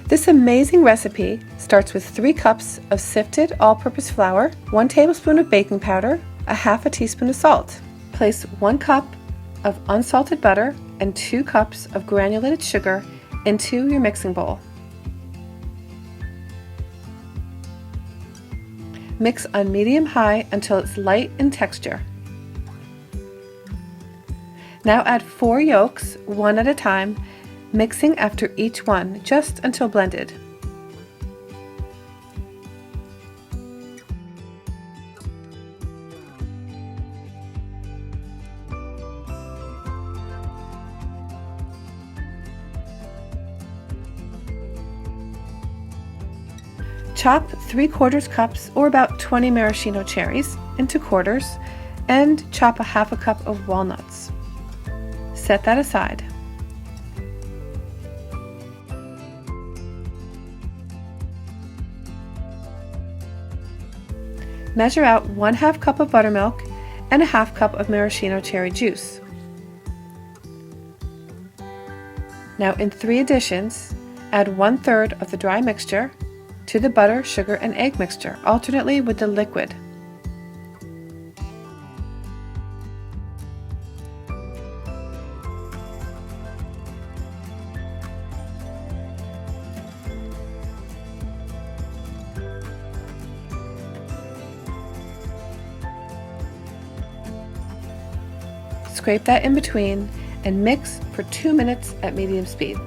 This amazing recipe starts with 3 cups of sifted all-purpose flour, 1 tablespoon of baking powder, a half a teaspoon of salt. Place 1 cup of unsalted butter and 2 cups of granulated sugar into your mixing bowl. Mix on medium-high until it's light in texture. Now add 4 yolks, one at a time, mixing after each one, just until blended. Chop 3/4 cups, or about 20 maraschino cherries, into quarters, and chop a half a cup of walnuts. Set that aside. Measure out 1/2 cup of buttermilk and a half cup of maraschino cherry juice. Now in 3 additions, add 1/3 of the dry mixture to the butter, sugar, and egg mixture, alternately with the liquid. Scrape that in between and mix for 2 minutes at medium speed.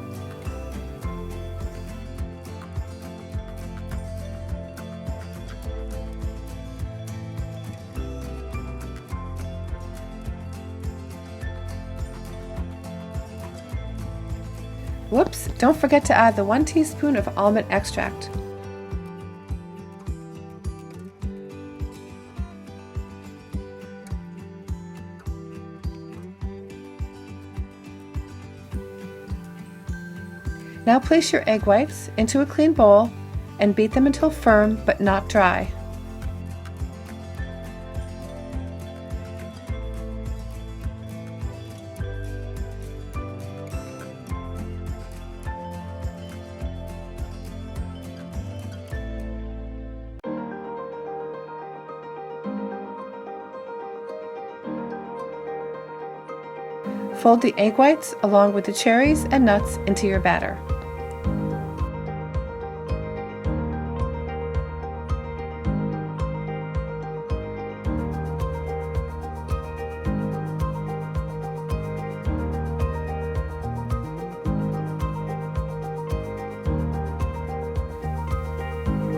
Whoops, don't forget to add the 1 teaspoon of almond extract. Now place your egg whites into a clean bowl and beat them until firm but not dry. Fold the egg whites along with the cherries and nuts into your batter.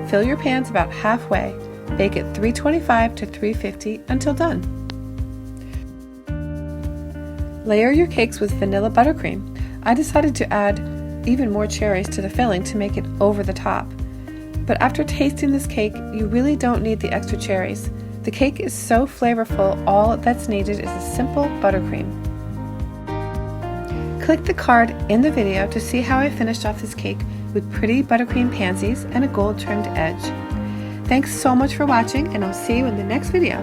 Fill your pans about halfway. Bake at 325 to 350 until done. Layer your cakes with vanilla buttercream. I decided to add even more cherries to the filling to make it over the top. But after tasting this cake, you really don't need the extra cherries. The cake is so flavorful, all that's needed is a simple buttercream. Click the card in the video to see how I finished off this cake with pretty buttercream pansies and a gold trimmed edge. Thanks so much for watching, and I'll see you in the next video.